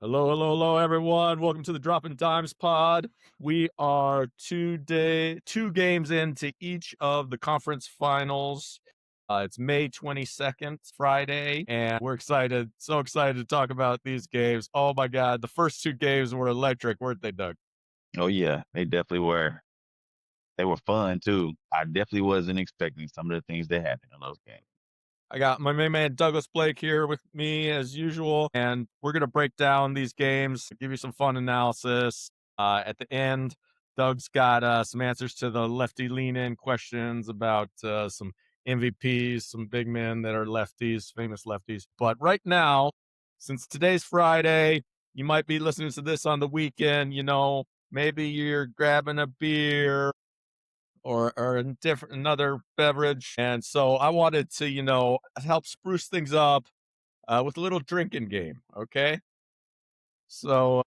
Hello, hello, hello, everyone. Welcome to the Droppin Dimes pod. We are two games into each of the conference finals. It's May 22nd, Friday, and we're excited, so excited to talk about these games. Oh my God, the first two games were electric, weren't they, Doug? Oh yeah, they definitely were. They were fun too. I definitely wasn't expecting some of the things that happened in those games. I got my main man Douglas Blake here with me as usual, and we're gonna break down these games, give you some fun analysis. At the end, Doug's got some answers to the lefty-lean-in questions about some MVPs, some big men that are lefties, famous lefties. But right now, since today's Friday, you might be listening to this on the weekend. Maybe you're grabbing a beer or a different another beverage. And so I wanted to, help spruce things up with a little drinking game. Okay. So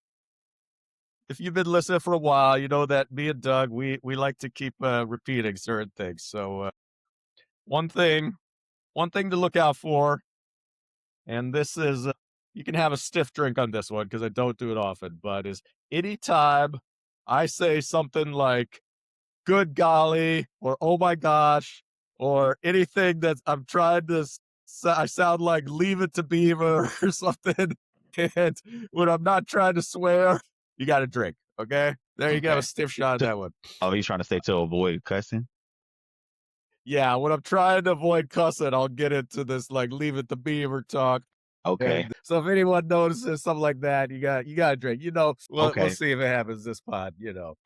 if you've been listening for a while, you know that me and Doug, we like to keep repeating certain things. So one thing, one thing to look out for, and this is you can have a stiff drink on this one because I don't do it often, but is anytime I say something like good golly, or oh my gosh, or anything that I'm trying to, I sound like leave it to Beaver or something. And when I'm not trying to swear, you got to drink. Okay. There you go. A Okay. stiff shot of So, that one. oh, he's trying to say to avoid cussing. Yeah. When I'm trying to avoid cussing, I'll get into this like leave it to Beaver talk. Okay. And so if anyone notices something like that, you got to drink. We'll Okay. see if it happens this pod.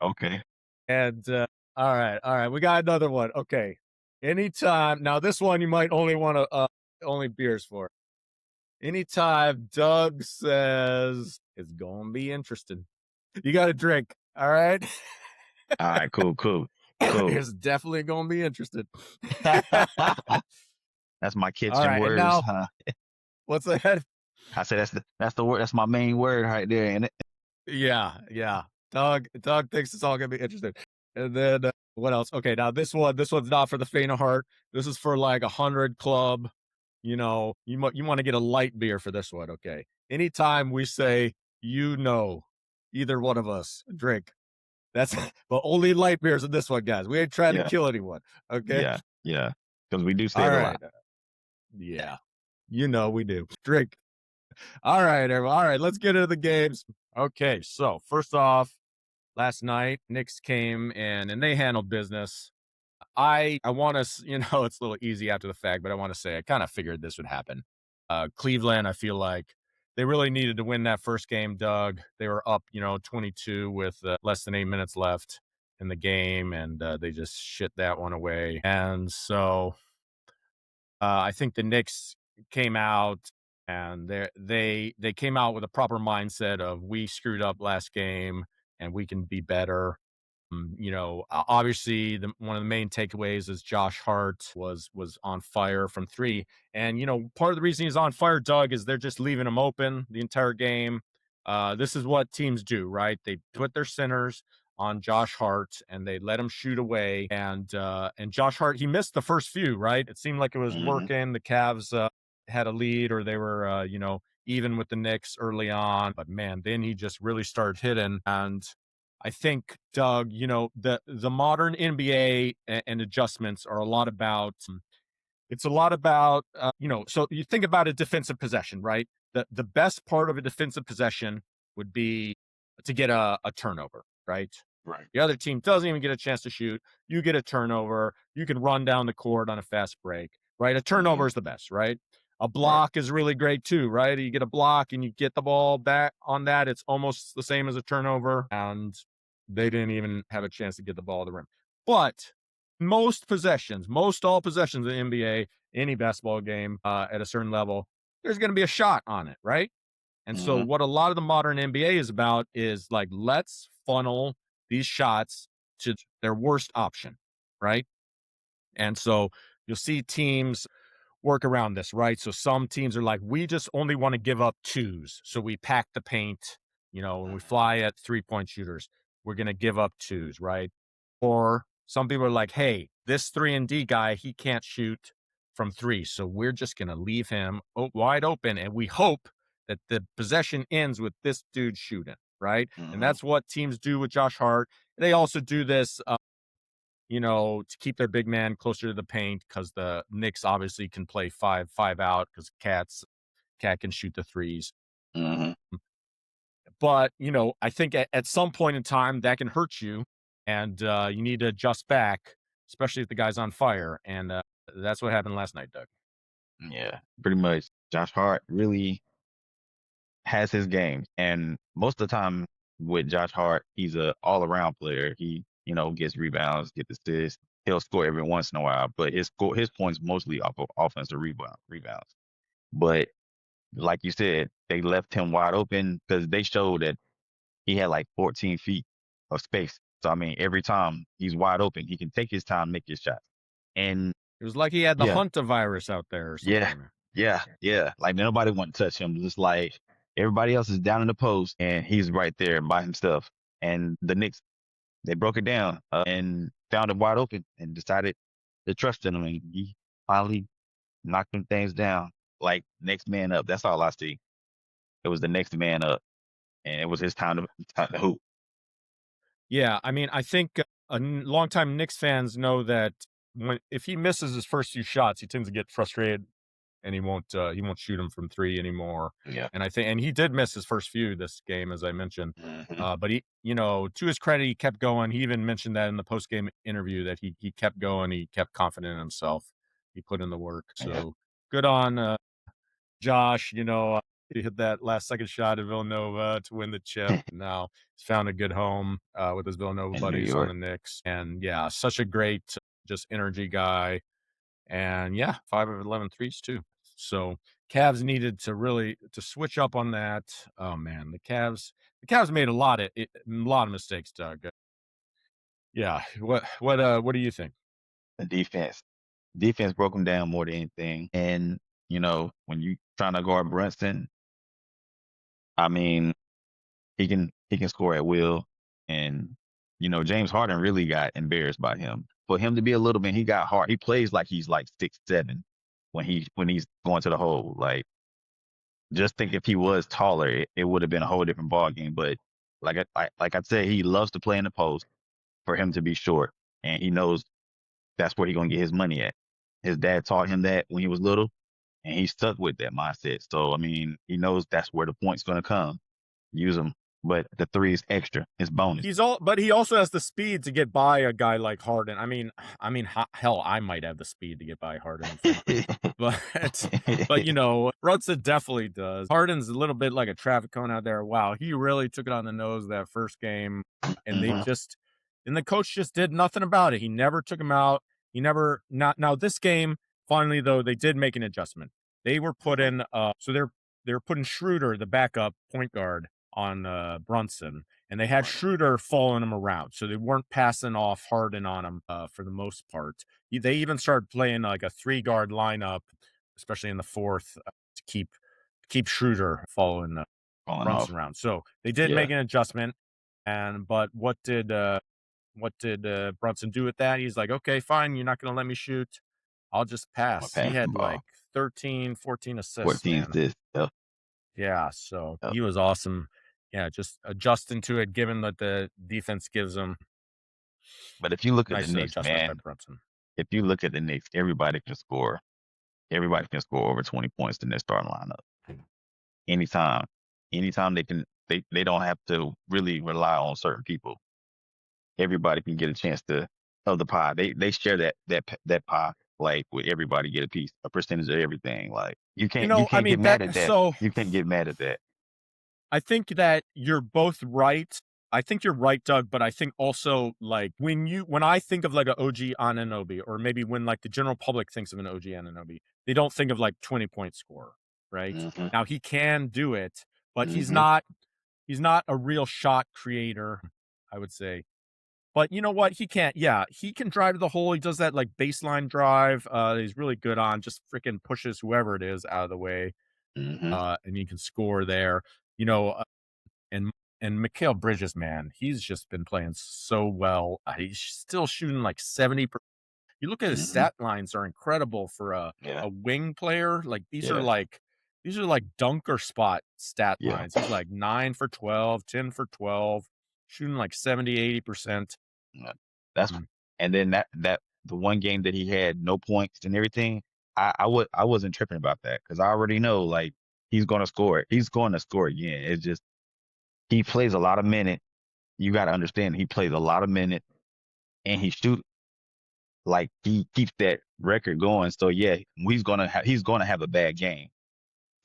Okay. And all right, we got another one. Okay, anytime now, this one you might only want to only beers for. Anytime Doug says it's gonna be interesting, you got to drink. All right, All right. Cool. Cool. Cool. it's definitely gonna be interesting. That's my All kitchen right, and words, now huh? what's that? I said that's the word. That's my main word right there. And Yeah. Doug thinks it's all gonna be interesting. And then what else? Okay, now this one's not for the faint of heart. This is for like 100 club. You want to get a light beer for this one. Okay. Anytime we say either one of us drink, that's but only light beers in this one, guys. We ain't trying to yeah, kill anyone. Okay. yeah, yeah. Because we do say All it a right. lot. Yeah. We do. Drink. All right, everyone. All right, let's get into the games. Okay, so first off, last night Knicks came in and they handled business. I want to, it's a little easy after the fact, but I want to say I kind of figured this would happen. Cleveland, I feel like they really needed to win that first game, Doug. They were up, 22 with less than 8 minutes left in the game, and they just shit that one away. And so I think the Knicks came out and they came out with a proper mindset of we screwed up last game and we can be better. Obviously, one of the main takeaways is Josh Hart was on fire from three, and part of the reason he's on fire, Doug, is they're just leaving him open the entire game. This is what teams do, right? They put their centers on Josh Hart and they let him shoot away. And Josh Hart, he missed the first few, right? It seemed like it was Hmm. working. The Cavs had a lead, or they were, even with the Knicks early on. But man, then he just really started hitting. And I think, Doug, the modern NBA and adjustments are a lot about. It's a lot about, so you think about a defensive possession, right? The best part of a defensive possession would be to get a turnover, right? Right. The other team doesn't even get a chance to shoot. You get a turnover. You can run down the court on a fast break, right? A turnover Hmm. is the best, right? A Right. block is really great too, right? You get a block and you get the ball back on that. It's almost the same as a turnover. And they didn't even have a chance to get the ball to the rim. But most all possessions in the NBA, any basketball game at a certain level, there's going to be a shot on it, right? And so, Hmm. what a lot of the modern NBA is about is like, let's funnel these shots to their worst option, right? And so, you'll see teams work around this, right? So, some teams are like, we just only want to give up twos. So, we pack the paint, when we fly at 3-point shooters, we're going to give up twos, right? Or some people are like, hey, this 3-and-D guy, he can't shoot from three. So, we're just going to leave him wide open. And we hope that the possession ends with this dude shooting, right? And Mhm. that's what teams do with Josh Hart. They also do this, to keep their big man closer to the paint because the Knicks obviously can play five out because Cat can shoot the threes. Mhm. But I think at some point in time that can hurt you, and you need to adjust back, especially if the guy's on fire. And that's what happened last night, Doug. Yeah, pretty much. Josh Hart really has his game, and most of the time with Josh Hart, he's a all around player. He, gets rebounds, gets assists. He'll score every once in a while, but his points mostly off of offensive rebounds. But like you said, they left him wide open because they showed that he had like 14 feet of space. So I mean, every time he's wide open, he can take his time, make his shot. And It was like he had the yeah, Hunter virus out there or yeah, something. yeah. Like nobody want to touch him. Just like everybody else is down in the post, and he's right there by himself. And the Knicks, they broke it down and found him wide open and decided to trust him. And he finally knocked them things down. Like next man up. That's all I see. It was the next man up, and it was his time to hoop. Yeah, I mean, I think longtime Knicks fans know that if he misses his first few shots, he tends to get frustrated and he won't shoot them from three anymore. Yeah. And he did miss his first few this game, as I mentioned. Hmm. But he, to his credit, he kept going. He even mentioned that in the post game interview that he kept going. He kept confident in himself. He put in the work. Yeah. So good on Josh. He hit that last second shot at Villanova to win the chip. Now he's found a good home with his Villanova In New buddies on York. the Knicks. And yeah, such a great just energy guy. And yeah, 5 of 11 threes too. So Cavs needed to switch up on that. Oh man, the Cavs made a lot of mistakes, Doug. Yeah. What do you think? The defense broke him down more than anything. And when you trying to guard Brunson, I mean, he can score at will. And James Harden really got embarrassed by him. For him to be a little bit, he got hard. He plays like he's like 6'7" when he's going to the hole. Like just think if he was taller, it would have been a whole different ball game. But like I said, he loves to play in the post for him to be short, and he knows that's where he's gonna get his money at. His dad taught him that when he was little, and he stuck with that mindset. So I mean, he knows that's where the point's gonna come. Use them, but the three is extra. It's bonus. But he also has the speed to get by a guy like Harden. Hell, I might have the speed to get by Harden, frankly. But but Brunson definitely does. Harden's a little bit like a traffic cone out there. Wow, he really took it on the nose that first game, and Mhm. the coach just did nothing about it. He never took him out. He never not now this game. Finally, though, they did make an adjustment. They were put Mhm. in. They're putting Schroeder, the backup point guard, on Brunson, and they had Right. Schroeder following him around, so they weren't passing off Harden on him for the most part. They even started playing like a three-guard lineup, especially in the fourth, to keep Schroeder following Falling Brunson off. around. So they did Yeah. make an adjustment, but what did Brunson do with that? He's like, okay, fine, you're not going to let me shoot. I'll just I'm gonna pass. He pass the had ball. like 13, 14 assists, 14 man. assists. Yep. Yeah, so Yep. he was awesome. Yeah, just adjusting to it, given that the defense gives him But if you look at the nice Knicks, adjustment by man, Brunson. if you look at the Knicks, everybody can score. Everybody can score over 20 points in their starting lineup. Anytime. Anytime they don't have to really rely on certain people. Everybody can get a chance to of the pie. They share that pie like with everybody get a piece, a percentage of everything. Like you I can't get mean mad at that. so You can't get mad at that. I think that you're both right. I think you're right, Doug, but I think also like when I think of like an OG Ananobi, or maybe when like the general public thinks of an OG Ananobi, they don't think of like 20-point scorer, right? Hmm. Now he can do it, but Hmm. he's not a real shot creator, I would say. But you know what? He can't. Yeah, he can drive to the hole. He does that like baseline drive. He's really good on just freaking pushes whoever it is out of the way, Hmm. and he can score there. You know, and Mikal Bridges, man, he's just been playing so well. He's still shooting like 70%. You look at his Hmm. stat lines are incredible for a Yeah. wing player. Like these are Yeah. like these are like dunker spot stat Yeah. lines. He's like 9 for 12, 10 for 12, shooting like 70, 80%. Yeah. That's Mm. and then that the one game that he had no points and everything, I wasn't tripping about that because I already know like he's gonna score it. He's going to score again. It's just he plays a lot of minutes. You got to understand he plays a lot of minutes and he shoot like he keeps that record going. So yeah, he's gonna have a bad game.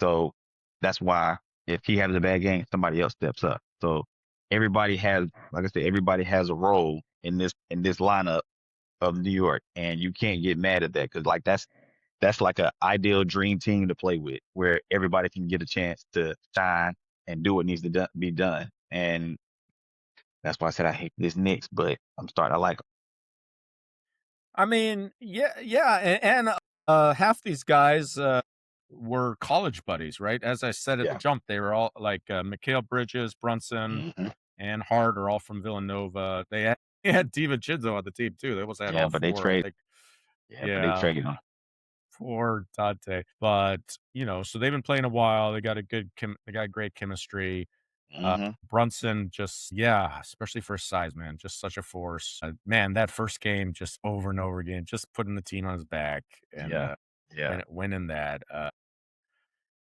So that's why if he has a bad game, somebody else steps up. So everybody has, like I said, everybody has a role in this lineup of New York, and you can't get mad at that because like that's like an ideal dream team to play with, where everybody can get a chance to shine and do what needs to be done. And that's why I said I hate this Knicks, but I'm starting to like 'em. I mean, yeah, yeah, half these guys were college buddies, right? As I said at the Yeah. jump, they were all like Mikal Bridges, Brunson, Hmm. and Hart are all from Villanova. They had Diva Chinzo on the team too. They almost had Yeah, all but they four, I trade. think. Yeah, but they Yeah, traded on. poor Dante. But so they've been playing a while. They got they got great chemistry. Hmm. Brunson just, yeah, especially for his size, man, just such a force. Man, that first game, just over and over again, just putting the team on his back and Yeah, yeah. winning that. That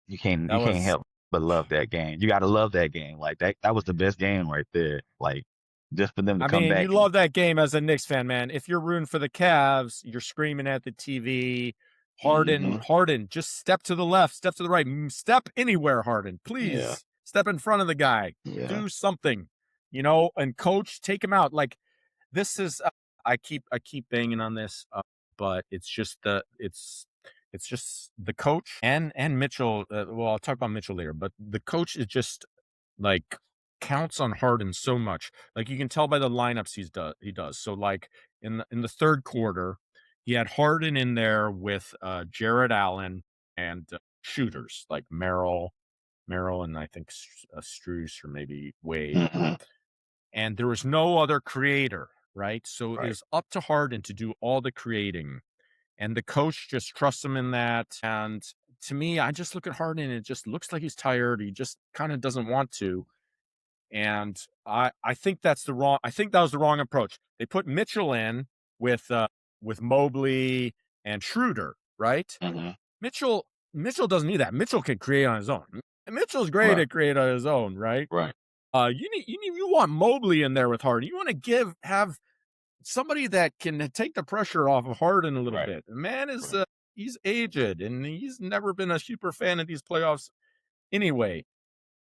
You can't was help but love that game. You got to love that game. Like that was the best game right there. Like just for them to I come mean, you back and love that game as a Knicks fan, man. If you're rooting for the Cavs, you're screaming at the TV. hmm Harden, just step to the left, step to the right, step anywhere, Harden. yeah, Please step in front of the guy. yeah. Do something, and coach, take him out. Like this is I keep banging on this, but it's just the coach and Mitchell. Well, I'll talk about Mitchell later, but the coach is just like counts on Harden so much. Like you can tell by the lineups he does. So like in the third quarter, he had Harden in there with Jared Allen and shooters like Merrill, and I think Struce or maybe Wade. Hmm. And there was no other creator, right? So it Right. was up to Harden to do all the creating. And the coach just trusts him in that. And to me, I just look at Harden and it just looks like he's tired. He just kind of doesn't want to. And I think I think that was the wrong approach. They put Mitchell in with Mobley and Schroeder, right? Hmm. Mitchell Mitchell doesn't need that. Mitchell can create on his own. Mitchell's great Right. at create on his own, right? Right. You want Mobley in there with Harden. You want to have somebody that can take the pressure off of Harden a little Right. bit. The man is Right. he's aged and he's never been a super fan of these playoffs anyway.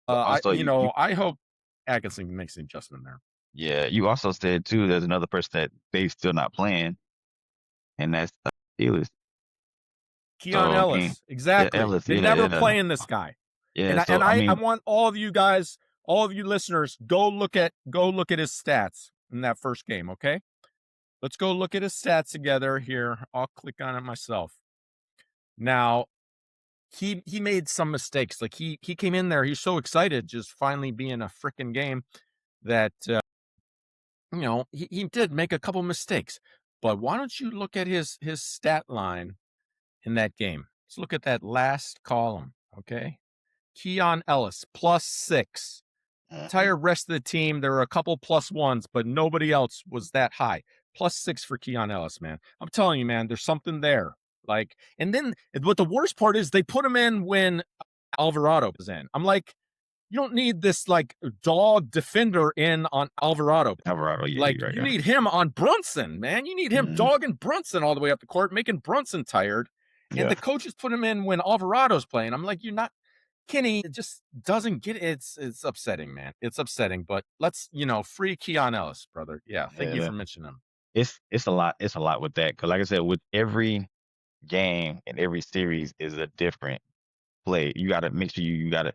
But also I hope Atkinson makes an adjustment there. yeah, you also said too. There's another person that they still not playing, and that's Steelers. Keon So I mean, Ellis, yeah, exactly. Ellis. They Yeah, never yeah, playing this guy. yeah. And So I I mean, want all of you guys, all of you listeners, go look at his stats in that first game, okay? Let's go look at his stats together here. I'll click on it myself. Now, he made some mistakes. Like he came in there, he's so excited just finally being a freaking game that he did make a couple mistakes. But why don't you look at his stat line in that game? Let's look at that last column, okay? Keon Ellis +6. mhm. Entire rest of the team, there were a couple +1s, but nobody else was that high. +6 for Keon Ellis, man. I'm telling you, man, there's something there. Like, and then what the worst part is they put him in when Alvarado was in. I'm like, you don't need this like dog defender in on Alvarado. Alvarado. Yeah, Like, you're right. you Yeah. need him on Brunson, man. You need him Mhm. dogging Brunson all the way up the court, making Brunson tired. And Yeah. the coaches put him in when Alvarado's playing. I'm like, you're not Kenny just doesn't get it. It's upsetting, man. It's upsetting. But let's, free Keon Ellis, brother. Yeah. Thank you Yeah. for mentioning him. It's a lot. It's a lot with that because, like I said, with every game and every series is a different play. You got to make sure you got to.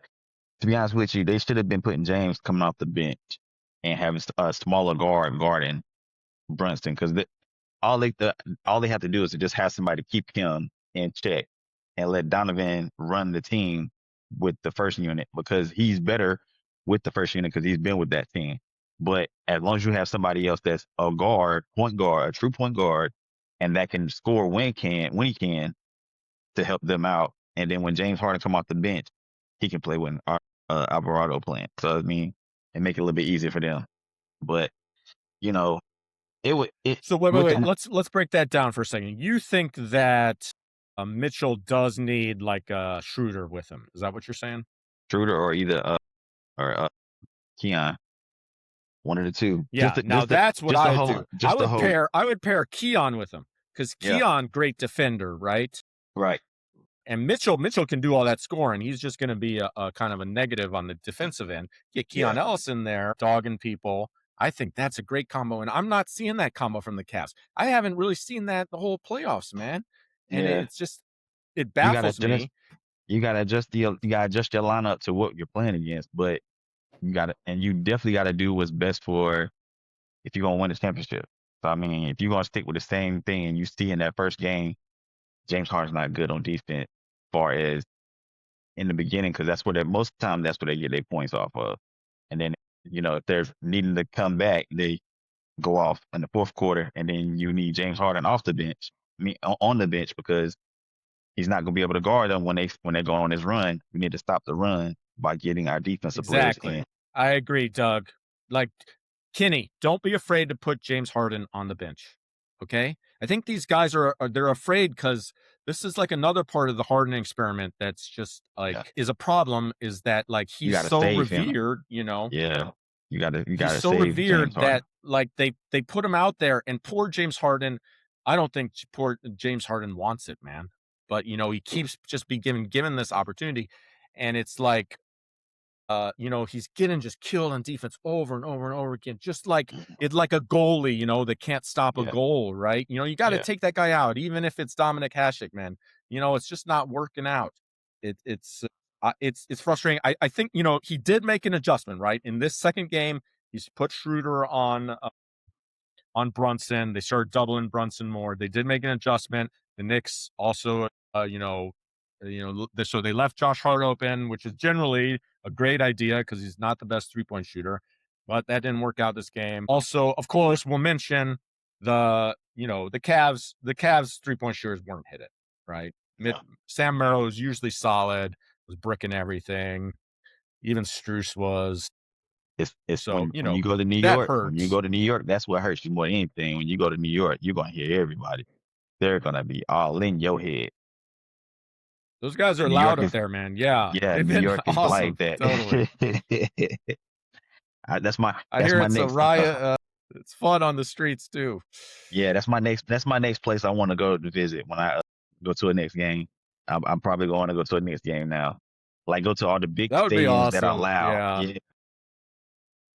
To be honest with you, they should have been putting James coming off the bench and having a smaller guarding Brunson because all they the all they have to do is to just have somebody keep him in check and let Donovan run the team with the first unit because he's better with the first unit because he's been with that team. But as long as you have somebody else that's a point guard, a true point guard, and that can score when he can to help them out, and then when James Harden come off the bench, he can play when Alvarado playing. So I mean, it make it a little bit easier for them. But you know, it would it So wait, wait, with wait. the Let's break that down for a second. You think that Mitchell does need like a Schroeder with him? Is that what you're saying? Schroeder or either or Keon, one of the two. Yeah. Now that's what I would do. Just the whole I would pair Keon with him because yeah, Keon, great defender, right? right. And Mitchell can do all that scoring. He's just going to be a kind of a negative on the defensive end. Get Keon Yeah, Ellis in there, dogging people. I think that's a great combo, and I'm not seeing that combo from the Cavs. I haven't really seen that the whole playoffs, man. And yeah. it's just it You gotta baffles adjust me. you gotta adjust your lineup to what you're playing against. But you definitely gotta do what's best for if you're gonna win this championship. So I mean, if you're gonna stick with the same thing and you see in that first game, James Harden's not good on defense, as far as in the beginning, because that's where they most of the time that's where they get their points off of. And then if they're needing to come back, they go off in the fourth quarter, and then you need James Harden off the bench. I mean, on the bench because he's not going to be able to guard them when they go on this run. We need to stop the run by getting our defensive players Exactly. in. I agree, Doug. Like Kenny, don't be afraid to put James Harden on the bench. Okay? I think these guys are they're afraid because this is like another part of the Harden experiment that's just Yeah, like is a problem is that like you he's got to so save him. revered, you know. Yeah, you got He's to so save James revered Harden. that like they put him out there and poor James Harden, I don't think poor James Harden wants it, man. But he keeps just be given this opportunity and it's like he's getting just killed on defense over and over and over again, just like it's like a goalie, that can't stop a Yeah, goal, right? You got to yeah, take that guy out, even if it's Dominic Hasek, man. It's just not working out. It's frustrating. I think he did make an adjustment, right? In this second game, he's put Schroeder on Brunson. They started doubling Brunson more. They did make an adjustment. The Knicks also, so they left Josh Hart open, which is generally a great idea because he's not the best 3-point shooter, but that didn't work out this game. Also, of course, we'll mention the Cavs. The Cavs 3-point shooters weren't hit it right. yeah. Sam Merrill is usually solid, was bricking everything. Even Struess was. It's So when you go to New that York, hurts. that's what hurts you more than anything. When you go to New York, you're gonna hear everybody. They're gonna be all in your head. Those guys are New loud York up is there, man. Yeah, Yeah, they've New been York is like awesome. that. Totally. That's my I that's hear my it's a next riot. It's fun on the streets too. yeah, that's my next place I want to go to visit when I go to a next game. I'm probably going to go to a next game now. Like go to all the big That would be stadiums that are awesome. loud. Yeah. Yeah,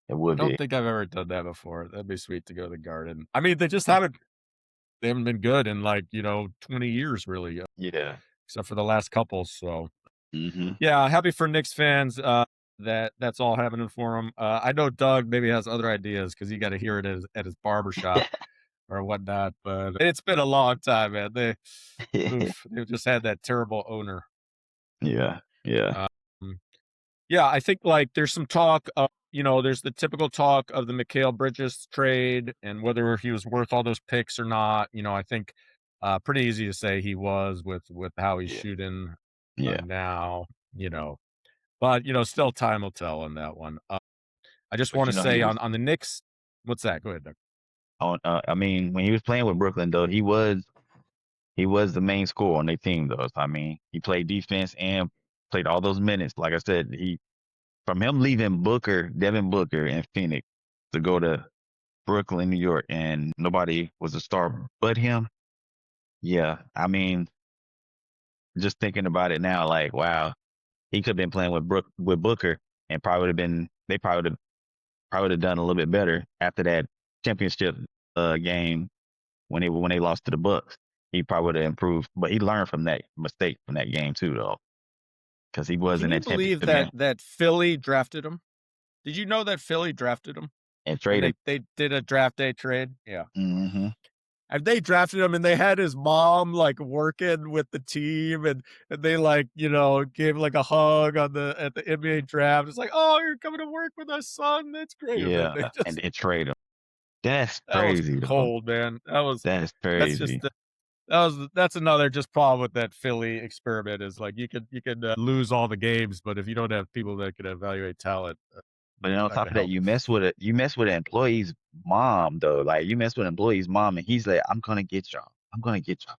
it I would don't be. think I've ever done that before. That'd be sweet to go to the Garden. I mean, they haven't been good in like, 20 years really, Yeah. except for the last couple. So, Hmm. yeah, happy for Knicks fans that's all happening for them. I know Doug maybe has other ideas because he got to hear it at his barber shop or whatnot, but it's been a long time, man. They've just had that terrible owner. Yeah. Yeah. Um, yeah, I think like there's some talk of, there's the typical talk of the Mikal Bridges trade and whether he was worth all those picks or not. I think pretty easy to say he was with how he's Yeah. shooting Yeah. now, but still time will tell on that one. I just But want you to know he say was on the Knicks, what's that? Go ahead, Doug. on I mean, when he was playing with Brooklyn though, he was the main scorer on their team though. So, I mean, he played defense and played all those minutes. Like I said, he from him leaving Devin Booker and Phoenix to go to Brooklyn, New York, and nobody was a star but him. Yeah, I mean, just thinking about it now, like, wow, he could have been playing with Booker, and probably would have been they probably would have done a little bit better after that championship game when they lost to the Bucks. He probably would have improved, but he learned from that mistake from that game too, though, because he was Can in you that believe championship that game that Philly drafted him? Did you know that Philly drafted him and when traded. they did a draft day trade? Yeah. Hmm. And they drafted him and they had his mom like working with the team and they like, gave like a hug at the NBA draft. It's like, oh, you're coming to work with us, son. That's great. And then Yeah, they and just then trade him. That's that was crazy, though. cold, man. That's That's just crazy. that's another just problem with that Philly experiment is like you could lose all the games, but if you don't have people that can evaluate talent, But then on not top gonna of that, help. you mess with an employee's mom though. Like you mess with an employee's mom, and he's like, "I'm gonna get y'all. I'm gonna get y'all.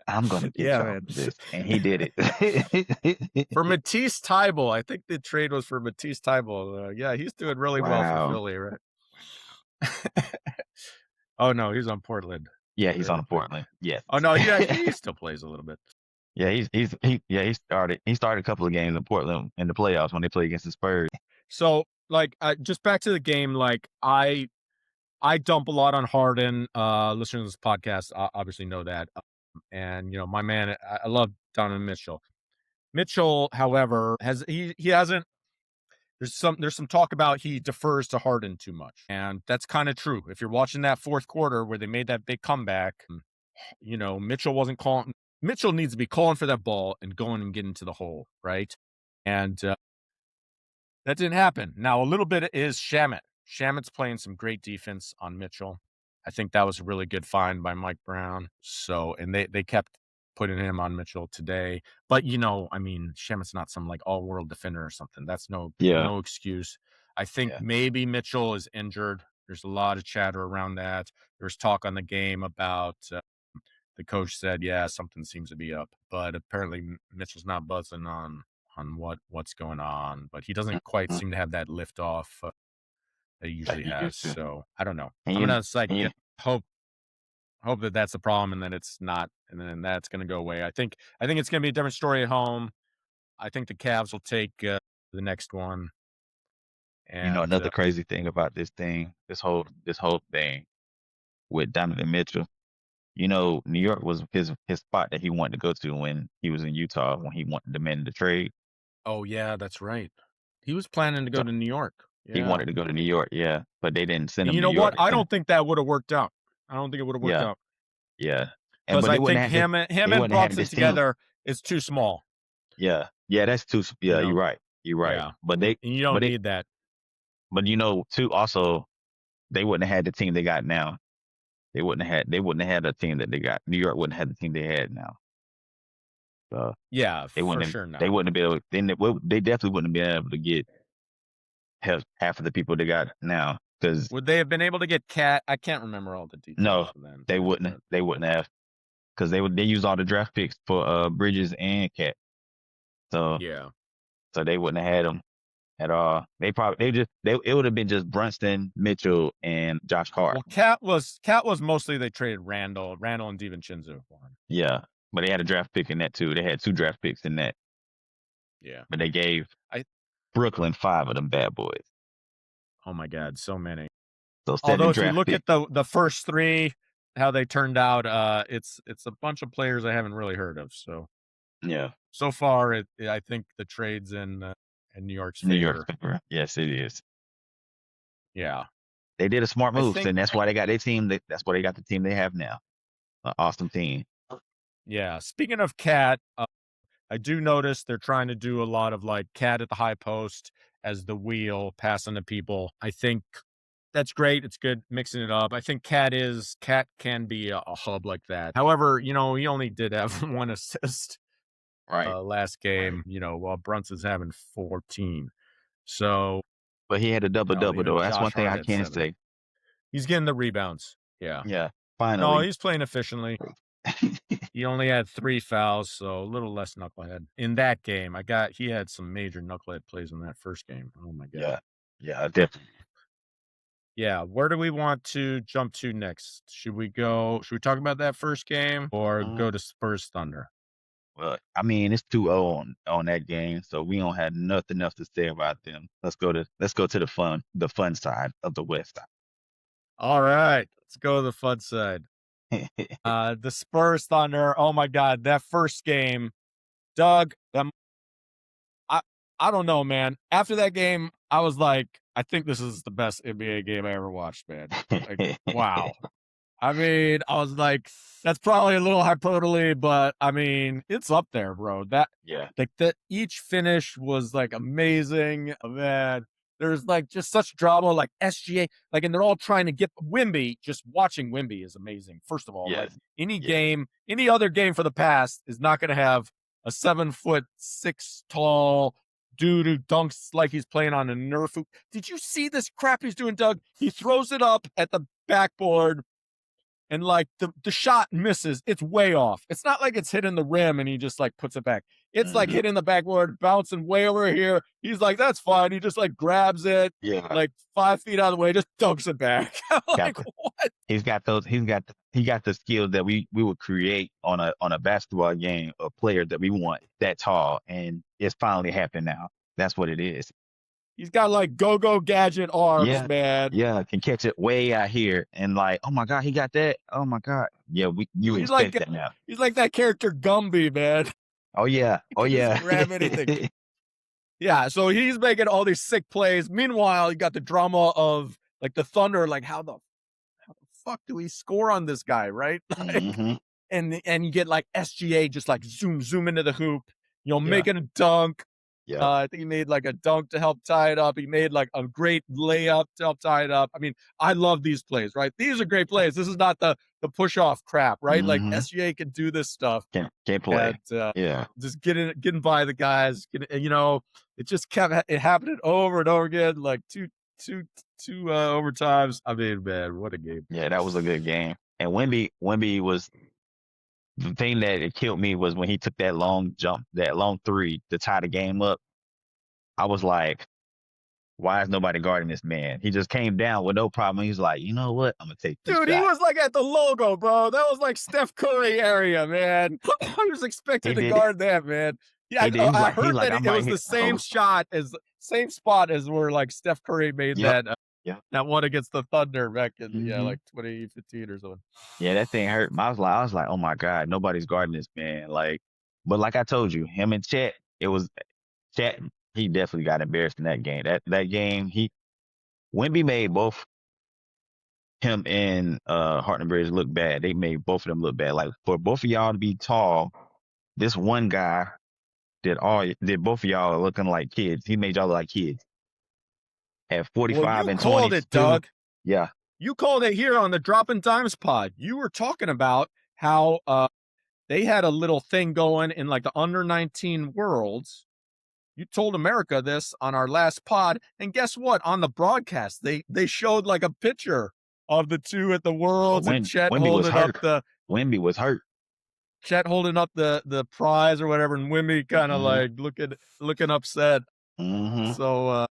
I'm gonna get Yeah, y'all man. for this," and he did it. For Matisse Thybulle, I think the trade was for Matisse Thybulle. Yeah, he's doing really well for Wow. Philly, right? Oh no, he's on Portland. Yeah, he's Where they on play. Portland. Yes. Oh no, he still plays a little bit. Yeah, he started a couple of games in Portland in the playoffs when they played against the Spurs. So like, just back to the game. Like I dump a lot on Harden. Listeners to this podcast obviously know that. And my man, I love Donovan Mitchell. Mitchell, however, he hasn't. There's some talk about he defers to Harden too much, and that's kind of true. If you're watching that fourth quarter where they made that big comeback, Mitchell wasn't calling. Mitchell needs to be calling for that ball and going and getting to the hole, right? And that didn't happen. Now, a little bit is Shamet. Shamet's playing some great defense on Mitchell. I think that was a really good find by Mike Brown. So, and they kept putting him on Mitchell today. But I mean, Shamet's not some like all-world defender or something. That's no Yeah, no excuse. I think yeah, maybe Mitchell is injured. There's a lot of chatter around that. There's talk on the game about the coach said, yeah, something seems to be up, but apparently Mitchell's not buzzing on what's going on, but he doesn't quite mhm, seem to have that lift off that he like usually he has. used to. So I don't know. And I'm you, gonna like and you, hope that that's the problem, and then it's not, and then that's gonna go away. I think it's gonna be a different story at home. I think the Cavs will take the next one, and another crazy thing about this whole thing with Donovan Mitchell. New York was his spot that he wanted to go to when he was in Utah when he wanted to demanded the trade. oh yeah, that's right. He was planning to go So to New York. he Yeah, wanted to go to New York, yeah, but they didn't send and him you to New know York. what? They I sent, don't think that would have worked out. I don't think it would have worked yeah, out. yeah, and Because but I think him they and wouldn't have had Brunson this team. together is too small, Yeah, yeah, that's too. you Yeah, know? you're right. Yeah, But and you don't need that. too. Also, they wouldn't have had the team they got now. They wouldn't have had a team that they got. New York wouldn't have the team they had now. So Yeah, they for wouldn't have sure they not. wouldn't have been able. They definitely wouldn't have been able to get half of the people they got now. Because Would they have been able to get Cat? I can't remember all the details no, of them, they wouldn't. but They wouldn't have. Because they used all the draft picks for Bridges and Cat. So yeah. they wouldn't have had them at all. It would have been just Brunson, Mitchell, and Josh Hart. Well, Cat was mostly they traded Randall and DiVincenzo for him. Yeah, but they had a draft pick in that too. They had two draft picks in that, Yeah. but they gave I Brooklyn five of them bad boys. Oh my God, so many. So Although seven if you draft look picks. at the first three, how they turned out, it's a bunch of players I haven't really heard of. Yeah, So far, I think the trades in New York's New York's favor. favor. Yes, it is. Yeah. They did a smart I move, think and that's why they got their team. That's why they got the team they have now. An awesome team. Yeah. Speaking of Cat, I do notice they're trying to do a lot of like Cat at the high post as the wheel passing to people. I think that's great. It's good mixing it up. I think Cat can be a hub like that. However, he only did have one assist Right. last game, while Brunson's having 14. So, But he had a double double even though. That's one Josh thing Hart I had can 7. say. He's getting the rebounds. Yeah. Yeah, No, finally. he's playing efficiently. He only had 3 fouls, so a little less knucklehead. In that game, he had some major knucklehead plays in that first game. Oh my God. Yeah, yeah, definitely. Yeah, where do we want to jump to next? Should we talk about that first game or Um, go to Spurs Thunder? well, I mean, it's 2-0 on that game, so we don't have nothing else to say about them. Let's go to the fun side of the West All right, let's go to the fun side. side. The Spurs Thunder. Oh my God, that first game, Doug. I I don't know, man. After that game, I was like, I think this is the best NBA game I ever watched, man. Like, wow. I mean, I was like, that's probably a little hyperbole, but I mean, it's up there, bro. Yeah, Each finish was like amazing, man. There's like just such drama, like SGA, like, and they're all trying to get Wimby. Just watching Wimby is amazing. First of all, like Yes. any Yes. game, any other game for the past is not going to have a 7'6" tall dude who dunks like he's playing on a Nerf hoop. Did you see this crap he's doing, Doug? He throws it up at the backboard and like the shot misses. It's way off. It's not like it's hitting the rim and he just like puts it back. It's like Mhm. hitting the backboard, bouncing way over here. He's like, that's fine. He just like grabs it Yeah. like 5 feet out of the way, just dunks it back. I'm Got like, what? He's got those. He got the skills that we would create on a basketball game of players that we want that tall, and it's finally happened now. That's what it is. He's got like go-go gadget arms, Yeah, man. yeah, can catch it way out here, and like, oh my god, he got that. Oh my god, yeah, you He's like expect that now. he's like that character Gumby, man. Oh yeah, He oh can just yeah. grab anything. Yeah, so he's making all these sick plays. Meanwhile, you got the drama of like the Thunder, like how the fuck do we score on this guy, right? Like, Hmm. and you get like SGA just like zoom into the hoop, Yeah, making a dunk. yeah. I think he made like a dunk to help tie it up. He made like a great layup to help tie it up. I mean, I love these plays, right? These are great plays. This is not the push off crap, right? Like Hmm. SGA can do this stuff Can't and play. Yeah, just getting by the guys. It just kept it happening over and over again, like two overtimes. I mean, man, what a game! yeah. That was a good game. And Wimby was the thing that it killed me was when he took that long jump, that long three to tie the game up. I was like, why is nobody guarding this man? He just came down with no problem. He's like, you know what? I'm gonna take this Dude, he shot. was like at the logo, bro. That was like Steph Curry area, man. I was He expected to did it. guard that, man. Yeah, He did. I He heard like that I it might was hit the the same host. shot as same spot as where like Steph Curry made Yep. that Yep. that one against the Thunder back in Hmm. like 2015 or something. Yeah, that thing hurt. I was like, oh my god, nobody's guarding this man. Like, but like I told you, him and Chet, it was Chet. He definitely got embarrassed in that game. That game, Wimby made both him and Hartenberg look bad. They made both of them look bad. Like for both of y'all to be tall, this one guy did both of y'all looking like kids. He made y'all look like kids. At Well, 45 you and called it, 22, Doug. yeah. You called it here on the Droppin Dimes pod. You were talking about how they had a little thing going in like the under 19 worlds. You told America this on our last pod, and guess what? On the broadcast, they showed like a picture of the two at the But Worlds and Wimby was hurt. Wimby was hurt. Chet holding up the prize or whatever, and Wimby kind of Hmm. like looking upset. Hmm. So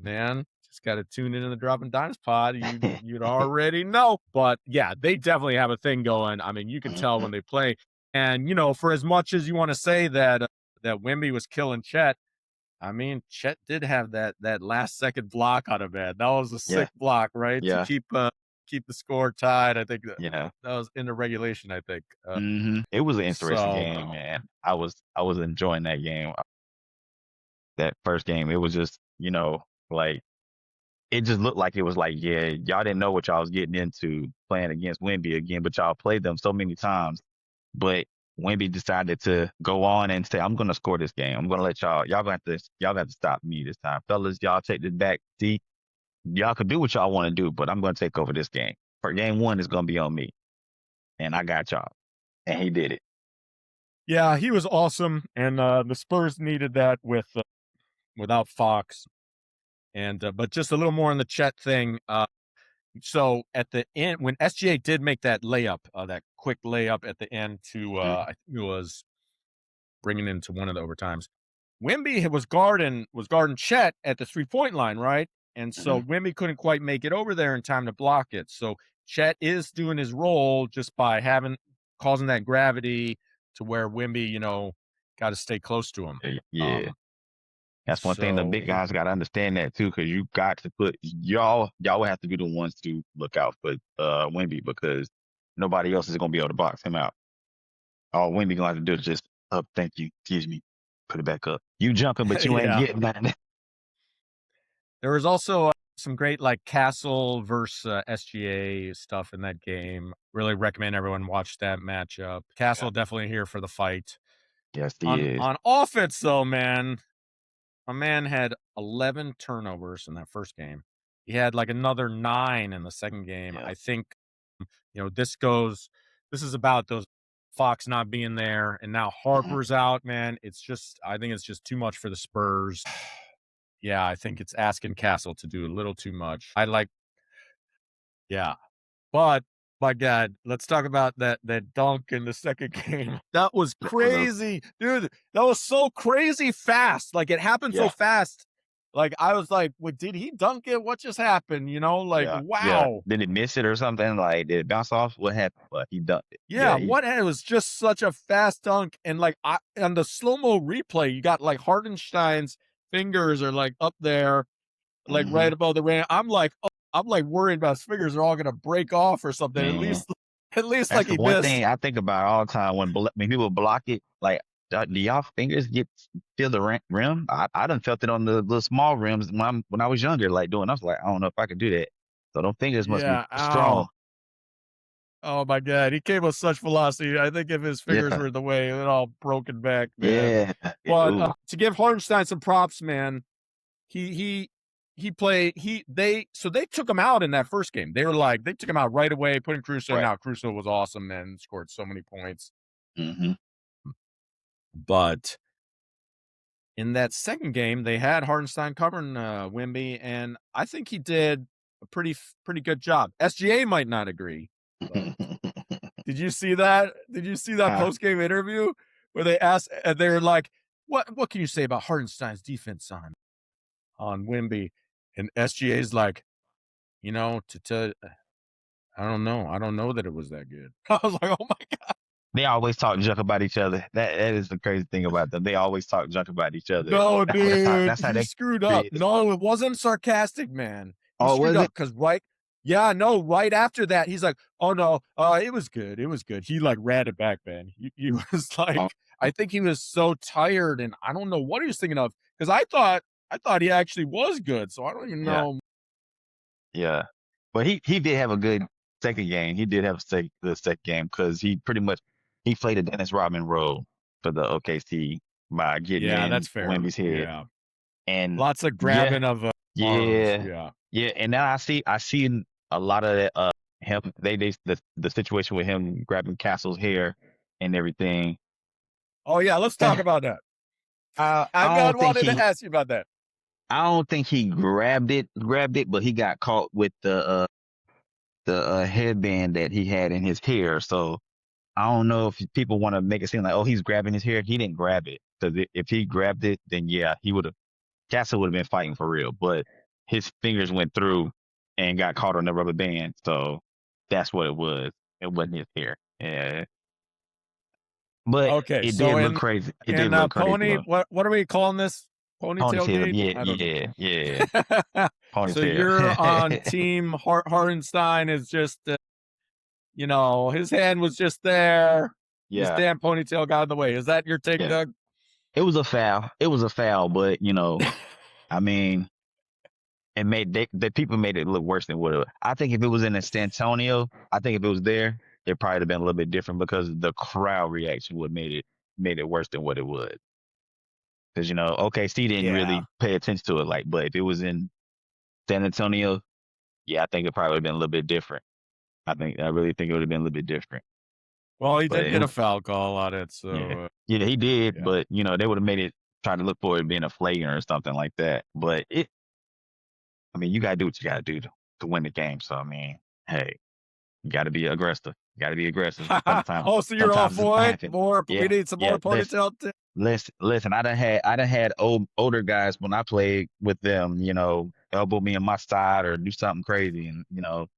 man, just got to tune into the Dropping Dimes pod. You'd already know, but yeah, they definitely have a thing going. I mean, you can tell when they play, and for as much as you want to say that that Wimby was killing Chet, I mean, Chet did have that last second block on him, man. That was a Yeah. sick block, right? To Yeah. keep the score tied. I think Yeah. that was into regulation. I think. It was an interesting So game, man. I was enjoying that game. That first game, it was just, like it just looked like it was like, yeah, y'all didn't know what y'all was getting into playing against Wimby again, but y'all played them so many times. But Wimby decided to go on and say, I'm gonna score this game. I'm gonna let y'all got to stop me this time. Fellas, y'all take this back. See, y'all can do what y'all want to do, but I'm gonna take over this game. For game one is gonna be on me. And I got y'all. And he did it. yeah, he was awesome, and the Spurs needed that without Fox, and but just a little more on the Chet thing. So at the end, when SGA did make that layup, that quick layup at the end to, Mhm. I think it was bringing into one of the overtimes, Wimby was guarding Chet at the 3-point line, right? And so Mhm. Wimby couldn't quite make it over there in time to block it. So Chet is doing his role just by causing that gravity to where Wimby, got to stay close to him. Yeah. Um, That's one thing the so big guys got to understand that too, because you got to put y'all would have to be the ones to look out for Wimby because nobody else is gonna be able to box him out. All Wimby gonna have to do is just up, thank you, excuse me, put it back up. You jumping, but you ain't yeah, getting nothing. there was also some great like Castle versus SGA stuff in that game. Really recommend everyone watch that matchup. Yeah. Castle definitely here for the fight. Yes, he On is. on offense though, man, my man had 11 turnovers in that first game. He had like another 9 in the second game. Yeah. I think, this is about those Fox not being there, and now Mhm. Harper's out, man. I think it's just too much for the Spurs. Yeah, I think it's asking Castle to do a little too much. Yeah. But my God, let's talk about that dunk in the second game. That was That was a crazy, dude. That was so crazy fast. Like it happened so yeah, fast. Like I was like, "Wait, did he dunk it? What just happened?" Like, yeah, yeah. wow. Did it miss it or something? Like, did it bounce off? What happened? But he dunked it. Yeah, Yeah, he what it was just such a fast dunk. And like on the slow-mo replay, you got like Hartenstein's fingers are like up there, like mhm, right above the rim. I'm like worried about his fingers are all gonna break off or something. At man. least at least That's like the he one missed. thing I think about all the time when people block it. Like, do y'all fingers feel the rim? I done felt it on the little small rims when I was younger. Like doing, I was like, I don't know if I could do that. So them fingers must be Yeah, strong. ow. Oh my God, he came with such velocity. I think if his fingers Yeah, were in the way, it all broken back, man. yeah. But, Ooh, to give Hartenstein some props, man, he he he played they took him out in that first game. They took him out right away, put in Crusoe. right. Now Crusoe was awesome, man, scored so many points. Hmm. But in that second game, they had Hartenstein covering, Wimby, and I think he did a pretty good job. SGA might not agree, but did you see that? Did you see that Huh? post-game interview where they asked and they were like, "What can you say about Hardenstein's defense on Wimby?" And SGA's like, I don't know. I don't know that it was that good." I was like, "Oh my God." They always talk junk about each other. That is the crazy thing about them. They always talk junk about each other. No, dude, That's how he they screwed up. create. No, it wasn't sarcastic, man. He Oh, screwed was up it? because right after that, he's like, "Oh no, it was good. It was good." He like ran it back, man. He was Oh, like, I think he was so tired, and I don't know what he was thinking of because I thought he actually was good. So I don't even yeah, know. yeah. But he did have a good second game. He did have the second game because he pretty much he played a Dennis Rodman role for the OKC by getting Yeah, in that's fair. Wemby's head. Yeah, And lots of yeah, grabbing of arms. yeah, Yeah. yeah. And now I see a lot of that him they the situation with him grabbing Castle's hair and everything. Oh yeah, let's talk Eh, about that. I I I got don't think wanted to he ask you about that. I don't think he grabbed it, but he got caught with the headband that he had in his hair. So I don't know if people want to make it seem like, oh, he's grabbing his hair. He didn't grab it because if he grabbed it, then yeah, he would have Castle would have been fighting for real. But his fingers went through and got caught on the rubber band. So that's what it was. It wasn't his hair. Yeah, but Okay, it so did look in crazy. It did in look crazy pony, though. what are we calling this? Ponytail Ponytail. gate? Yeah, I don't yeah, yeah. know. So you're on Ponytail. team Hardenstein is just, his hand was just there. This Yeah, damn ponytail got in the way. Is that your take, yeah. Doug? It was a foul. It was a foul, but I mean, it made the people made it look worse than what it was. I think if it was in San Antonio, I think if it was there, it probably would have been a little bit different because the crowd reaction would made it worse than what it was. Because OKC didn't Yeah. really pay attention to it, like, but if it was in San Antonio, yeah, I think it probably would have been a little bit different. I really think it would have been a little bit different. Well, he But did it get was, a foul call on it, yeah, so, yeah, he did, yeah. but they would have made it try to look for it being a flagrant or something like that. But I mean, you gotta do what you gotta do to win the game. So I mean, hey, you gotta be aggressive. You gotta be aggressive. Sometimes, Oh, so you're all sometimes it's for gonna it? happen. We Yeah, need some yeah. more ponytail Listen. I done had older guys when I played with them. Elbow me on my side or do something crazy, and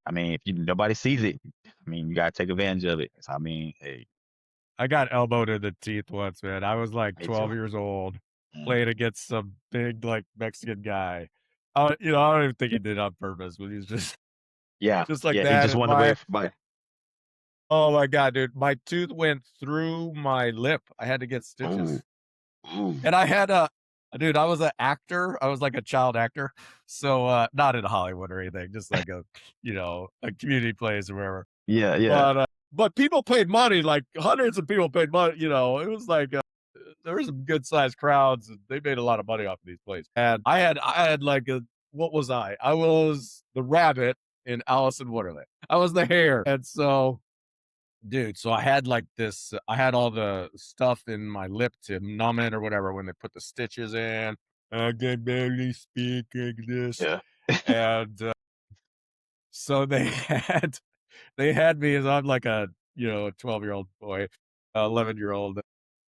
I mean, if nobody sees it, I mean, you gotta take advantage of it. So, I mean, hey, I got elbowed in the teeth once, man. I was like me too. 12 years old, Mm. playing against some big, like Mexican guy. I don't even think he did it on purpose, but he's just Yeah, just like yeah. He that. just And wanted away from, but oh my God, dude, my tooth went through my lip. I had to get ooh, stitches. ooh, And dude, I was an actor. I was like a child actor. So, not in Hollywood or anything, just like a community plays or wherever. yeah, yeah. But people paid money, like hundreds of people paid money. It was like there were some good sized crowds, and they made a lot of money off of these plays. And I had like a what was I? I was the rabbit in Alice in Wonderland. I was the hare, and so dude, so I had like this. I had all the stuff in my lip to numb it or whatever when they put the stitches in. I can barely speak like this, Yeah. and so they had me as I'm like a a 12-year-old boy, 11-year-old,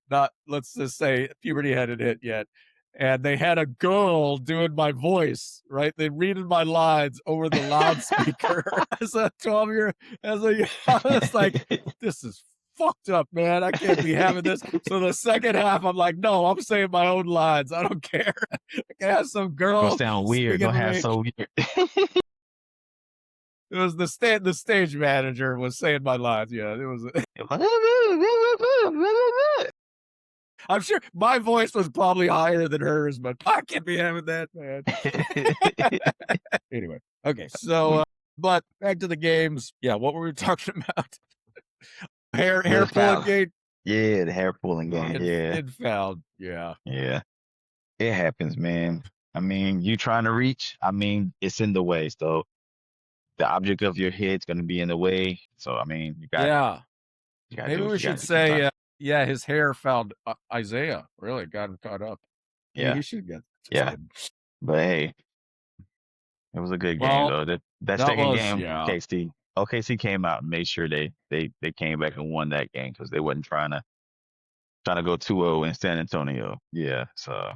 not let's just say puberty hadn't hit yet. And they had a girl doing my voice, right? They reading my lines over the loudspeaker as a 12-year, as a I was like, this is fucked up, man. I can't be having this. So the second half, I'm like, no, I'm saying my own lines. I don't care. I can have some Gonna girl sound weird. speaking Gonna to have me. so weird. It was the stage manager was saying my lines. Yeah, it was. I'm sure my voice was probably higher than hers, but I can't be having that, man. Anyway, okay, so but back to the games. Yeah, what were we talking about? Hair The pulling foul. game. Yeah, the hair pulling game. Yeah. It fouled. Yeah, Yeah. It happens, man. I mean, you trying to reach, I mean, it's in the way. So the object of your head's gonna be in the way. So I mean, yeah. you gotta Maybe do what we you gotta should do sometimes. say, yeah, his hair found Isaiah. Really got him caught up. Maybe Yeah. he should get. Just Yeah. kidding. But hey, it was a good game Well, though. That that second was game, yeah, OKC came out and made sure they came back and won that game because they wasn't trying to go 2-0 in San Antonio. Yeah. So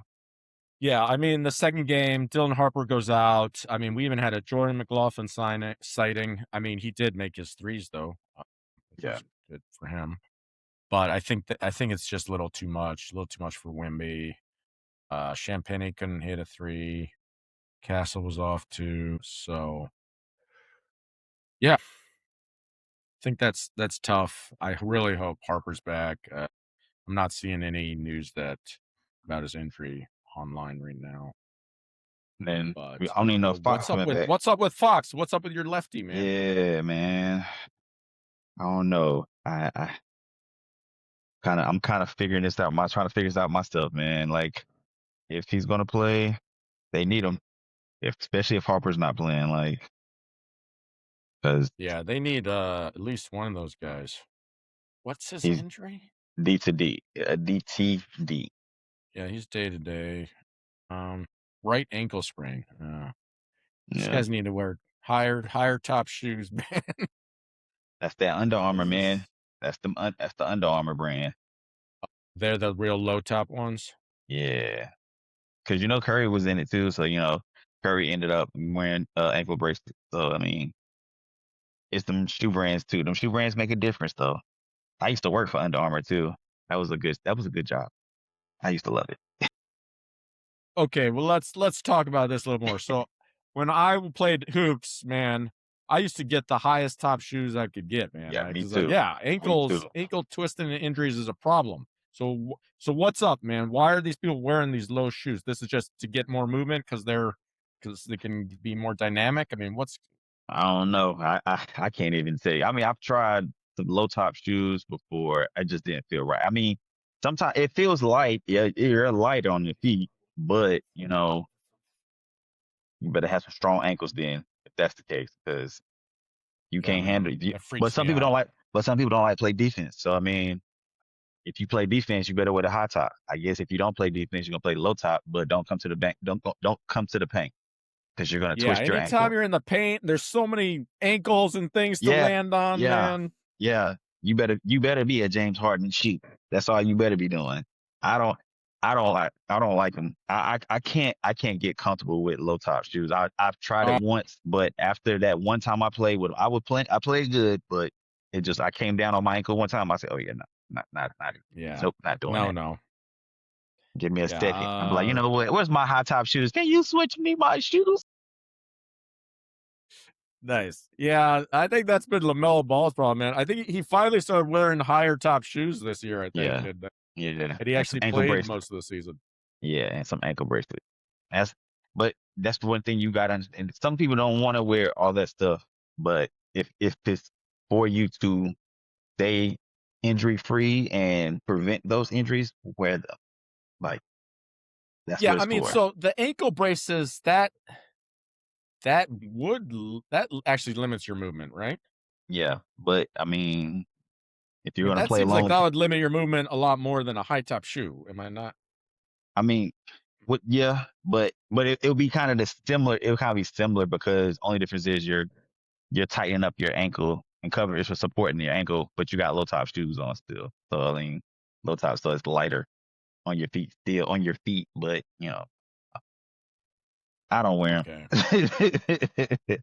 yeah. I mean, the second game, Dylan Harper goes out. I mean, we even had a Jordan McLaughlin sighting. I mean, he did make his threes though, which yeah. was good for him. But I think it's just a little too much for Wimby. Champagne couldn't hit a three. Castle was off too. So yeah, I think that's tough. I really hope Harper's back. I'm not seeing any news about his injury online right now. And then we But I don't even know if Fox what's up coming with back. Fox? What's up with your lefty, man? Yeah, man. I don't know. I'm kind of figuring this out. I'm trying to figure this out myself, man. Like if he's gonna play, they need him. Especially if Harper's not playing, like because Yeah, they need at least one of those guys. What's his he's injury? D to D, DTD. Yeah, he's day to day. Right ankle sprain. These Yeah, guys need to wear higher top shoes, man. that's that Under Armour, man. These- That's the Under Armour brand. They're the real low top ones. Yeah, because Curry was in it too, so Curry ended up wearing ankle bracelets. So I mean, it's them shoe brands too. Them shoe brands make a difference though. I used to work for Under Armour too. That was a good job. I used to love it. Okay, well let's talk about this a little more. So when I played hoops, man, I used to get the highest top shoes I could get, man. Yeah, me Because too. yeah, Me too. ankle twisting and injuries is a problem. So what's up, man? Why are these people wearing these low shoes? This is just to get more movement because they can be more dynamic. I mean, what's I don't know. I can't even say. I mean, I've tried some low top shoes before. I just didn't feel right. I mean, sometimes it feels light. Yeah, you're light on your feet, but you better have some strong ankles then, if that's the case, because you yeah, can't man, handle it. that But freaks some me people don't out. like. But some people don't like play defense. So I mean, if you play defense, you better wear the high top. I guess if you don't play defense, you're gonna play low top, but don't come to the bank. Don't come to the paint because you're gonna Yeah, twist your anytime ankle. you're in the paint, there's so many ankles and things to Yeah, land on, yeah, man. yeah. You better be a James Harden shoot. That's all you better be doing. I don't I don't like them. I can't get comfortable with low top shoes. I've tried it Uh, once, but after that one time I played with I played good, but I came down on my ankle one time. I said, oh yeah, no, not yeah. nope, not doing No, that. no. Give me a Yeah, second. I'm like, you know what? Where's my high top shoes? Can you switch me my shoes? nice. Yeah, I think that's been LaMelo Ball's problem, man. I think he finally started wearing higher top shoes this year, I think, Yeah, yeah, and he and some actually ankle played bracelets. most of the season. Yeah, and some ankle bracelets. That's but that's the one thing you got to understand. Some people don't want to wear all that stuff, but if it's for you to stay injury free and prevent those injuries, wear them. Like that's Yeah, what I it's mean, for. so the ankle braces that actually limits your movement, right? Yeah, but I mean, if I you're mean, gonna that play seems like long, that would limit your movement a lot more than a high top shoe. Am I not? I mean, what? Yeah, but it'll be kind of the similar. It'll kind of be similar because only difference is you're tightening up your ankle and coverage for supporting your ankle, but you got low top shoes on still. So I mean, low top, so it's lighter on your feet, still on your feet, but I don't wear Okay. them.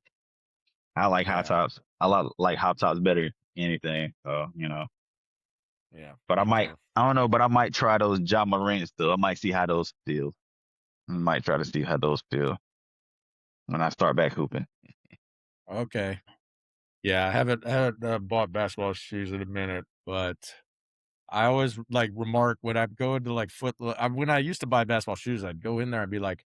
I like high Yeah. tops. Like high tops better than anything. So Yeah. but Me too. I don't know, but I might try those Ja Morants though. I might see how those feel. I might try to see how those feel when I start back hooping. Okay. Yeah, I haven't bought basketball shoes in a minute, but I always like remark when I go into like when I used to buy basketball shoes, I'd go in there and be like,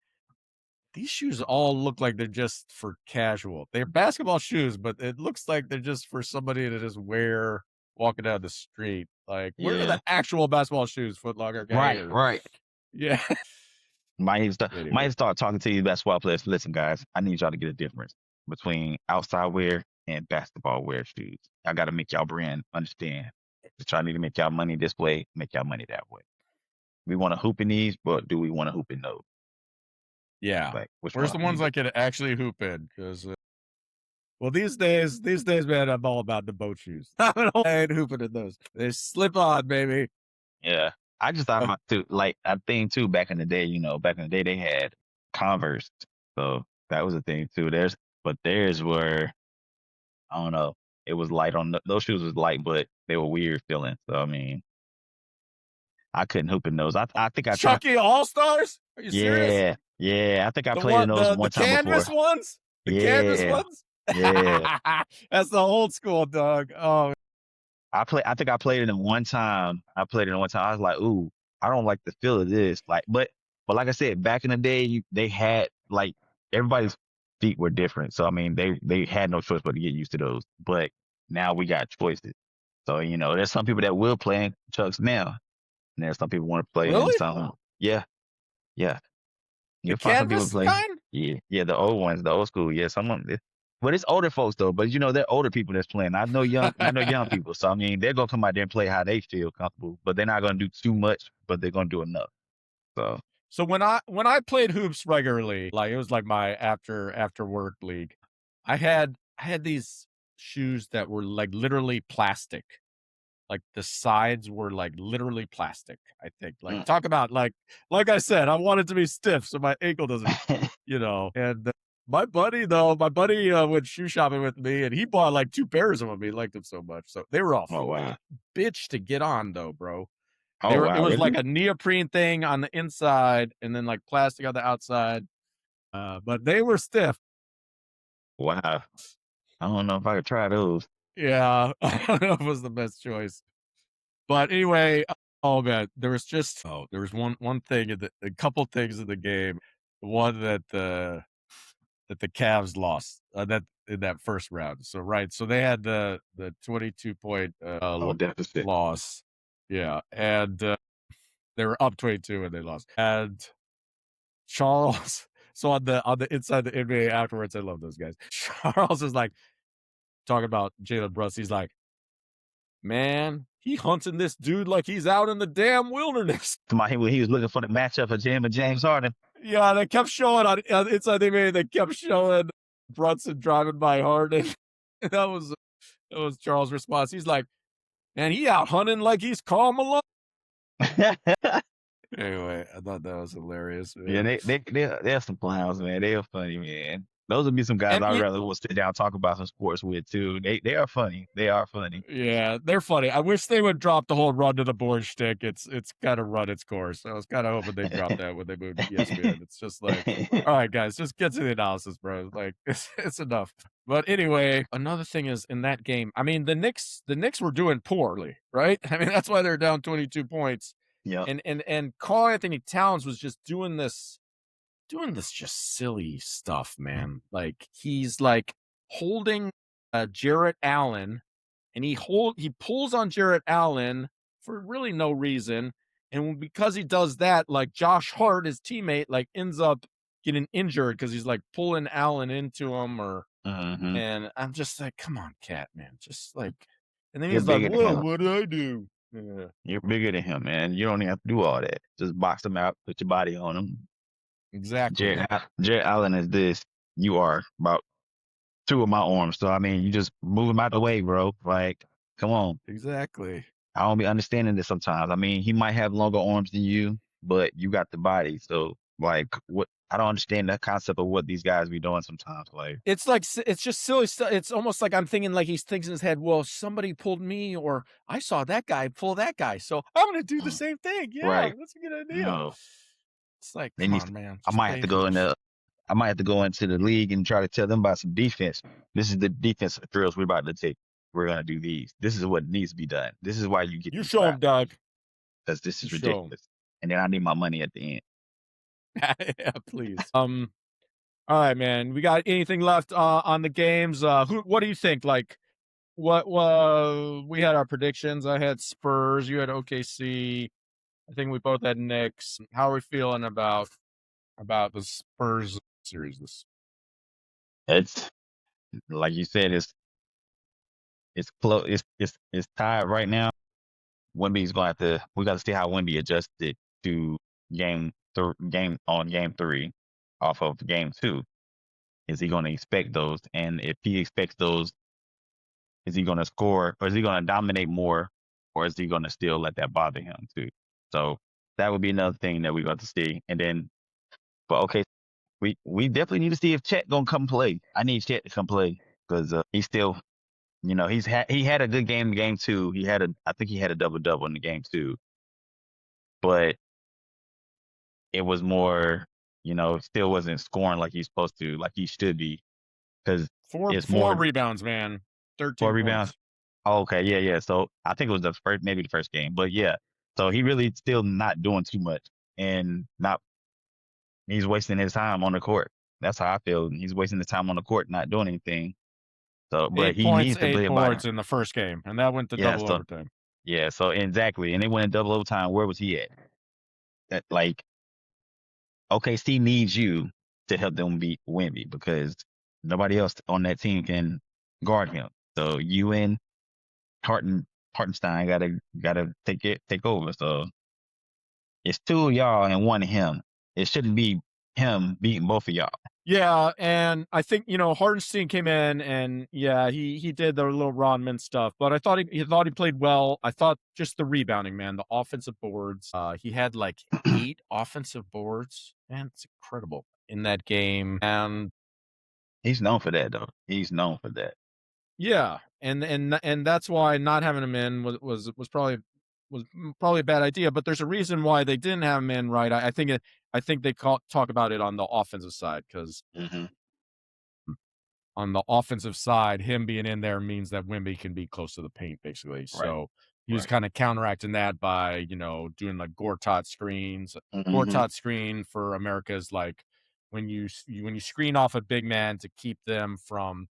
these shoes all look like they're just for casual. They're basketball shoes, but it looks like they're just for somebody to just wear walking down the street. Like, where are the Yeah. actual basketball shoes, Foot Locker guy? Right, Or right. yeah. Might Anyway, start talking to you basketball players. Listen, guys, I need y'all to get a difference between outside wear and basketball wear shoes. I got to make y'all brand understand. To try need to make y'all money this way, make y'all money that way. We want to hoop in these, but do we want to hoop in those? yeah. Like, which one Where's the are you ones I doing? could actually hoop in? Because well, these days, man, I'm all about the boat shoes. I ain't hooping in those. They slip on, baby. Yeah. I just thought about too, like I think too back in the day, back in the day they had Converse. So that was a thing too. But theirs were, I don't know, it was light on those shoes was light, but they were weird feeling. So I mean, I couldn't hoop in those. I think I tried. Chucky All Stars? Are you serious? Yeah, yeah. I think I The played in one, those the one time canvas before. ones, the canvas Yeah, ones. yeah. That's the old school, dog. Oh, I think I played it in one time. I played it in one time. I was like, ooh, I don't like the feel of this. Like, but like I said, back in the day, they had like everybody's feet were different. So I mean, they had no choice but to get used to those. But now we got choices. So there's some people that will play in Chucks now, and there's some people want to play in really? some. Yeah, yeah. The You'll find some people canvas play. kind? Yeah, yeah, the old ones, the old school. Yeah, some of them. But it's older folks though. But they're older people that's playing. I know young people. So I mean, they're gonna come out there and play how they feel comfortable. But they're not gonna do too much. But they're gonna do enough. So So when I played hoops regularly, like it was like my after work league, I had these shoes that were like literally plastic. Like the sides were like literally plastic, I think. Like mm. talk about like I said, I want it to be stiff so my ankle doesn't, and my buddy went shoe shopping with me and he bought like two pairs of them. He liked them so much. So they were all Oh wow. bitch to get on though, bro. Oh It wow. was like Really? a neoprene thing on the inside and then like plastic on the outside. But they were stiff. Wow. I don't know if I could try those. Yeah. I don't know if it was the best choice. But anyway, oh man, there was one thing a couple things in the game. One that the Cavs lost that in that first round. So right, so they had the 22-point Oh deficit. loss. Yeah, and they were up 22 and they lost. And Charles, so on the inside the NBA afterwards, I love those guys. Charles is like talking about Jalen Brunson. He's like, man, he hunting this dude like he's out in the damn wilderness. Somebody when he was looking for the matchup for Jim and James Harden. Yeah, they kept showing on inside the NBA. They kept showing Brunson driving by Harden. That was Charles' response. He's like, man, he out hunting like he's Karl Malone. Anyway, I thought that was hilarious, Yeah, man. they're some clowns, man. They are funny, man. Those would be some guys And I'd rather would sit down and talk about some sports with too. They are funny. They are funny. yeah, they're funny. I wish they would drop the whole run to the board shtick. It's kind of run its course. I was kind of hoping they'd drop that when they moved to ESPN. It's just like, all right, guys, just get to the analysis, bro. Like it's enough. But anyway, another thing is in that game. I mean, the Knicks were doing poorly, right? I mean, that's why they're down 22 points. Yep. And Karl Anthony Towns was just doing this just silly stuff, man. Like he's like holding Jarrett Allen, and he pulls on Jarrett Allen for really no reason, And because he does that, like Josh Hart, his teammate, like ends up getting injured because he's like pulling Allen into him or Mhm. and I'm just like, come on, cat man. Just like and then You're he's like, bigger than whoa, him. what did I do? Yeah, You're bigger than him, man. You don't even have to do all that. Just box him out, put your body on him. exactly. Jared Allen is this. You are about two of my arms. So I mean, you just move him out the way, bro. Like, come on. Exactly. I don't be understanding this sometimes. I mean, he might have longer arms than you, but you got the body. So like, what? I don't understand that concept of what these guys be doing sometimes. Like, It's like it's just silly stuff. It's almost like I'm thinking like he's thinking in his head, well, somebody pulled me or I saw that guy pull that guy. So I'm gonna do the mm, same thing. Yeah, right? that's a good idea. No, It's like, they come need. on, man. I Just might have play to go in hoops. there. I might have to go into the league and try to tell them about some defense. This is the defensive drills we're about to take. We're gonna do these. This is what needs to be done. This is why you get You these show him, fouls Doug. because this You is show him. ridiculous. And then I need my money at the end. Yeah, please. All right, man. We got anything left on the games? What do you think? Like, what? We had our predictions. I had Spurs. You had OKC. I think we both had Knicks. How are we feeling about the Spurs series? This It's like you said, it's close. It's tied right now. Wimby's going to have to. We got to see how Wimby adjusted to game 3 off of game 2. Is he going to expect those? And if he expects those, is he going to score or is he going to dominate more, or is he going to still let that bother him too? So that would be another thing that we got to see. And then, but okay, we definitely need to see if Chet gonna come play. I need Chet to come play because he's still, he had a good game in game 2. I think he had a double double in the game 2, but it was more, still wasn't scoring like he's supposed to, like he should be, because it's four more rebounds, man. for 13 rebounds. points. Oh, okay, yeah, yeah. So I think it was maybe the first game, but yeah. So he really still not doing too much, and not he's wasting his time on the court. That's how I feel. He's wasting his time on the court, not doing anything. So, but 8 he points, needs to play 8 about it. boards in the first game, and that went to Yeah. double So overtime. yeah. So exactly, and they went in double overtime. Where was he at? That like OKC needs you to help them beat Wimby because nobody else on that team can guard him. So you and Hartenstein gotta take over. So it's two of y'all and one of him. It shouldn't be him beating both of y'all. Yeah, and I think Hartenstein came in and yeah, he did the little Rodman stuff, but I thought he played well. I thought just the rebounding, man, the offensive boards. He had like 8 offensive boards. Man, it's incredible in that game. And He's known for that though. He's known for that. yeah, and that's why not having him in was probably a bad idea. But there's a reason why they didn't have him in, right? I think they talk about it on the offensive side because Hmm. on the offensive side, him being in there means that Wimby can be close to the paint, basically. Right. So he was Right. kind of counteracting that by doing like Gortat screens. Hmm. Gortat screen for America is like when you screen off a big man to keep them from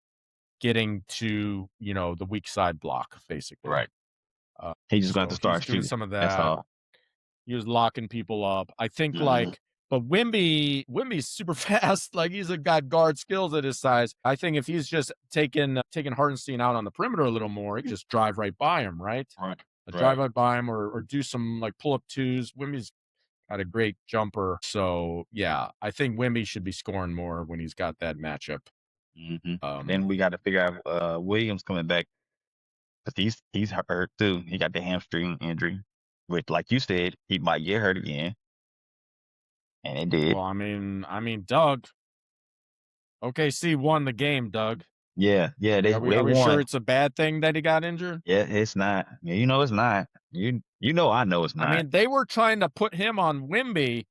getting to the weak side block, basically. Right. He just got to So he was start doing shooting. some of That's that. all. He was locking people up. I think Hmm. but Wimby's super fast. Like he's got guard skills at his size. I think if he's just taking Hardenstein out on the perimeter a little more, he could just drive right by him, right? Right. Drive Right. right by him or do some like pull up twos. Wimby's got a great jumper. So yeah, I think Wimby should be scoring more when he's got that matchup. Hmm. And then we got to figure out Williams coming back because he's hurt too. He got the hamstring injury, which, like you said, he might get hurt again, and it did. Well, I mean, Doug. OKC won the game, Doug. Yeah, yeah, Are we they are we sure won. it's a bad thing that he got injured? Yeah, it's not. Yeah, it's not. I know it's I not. mean, they were trying to put him on Wimby.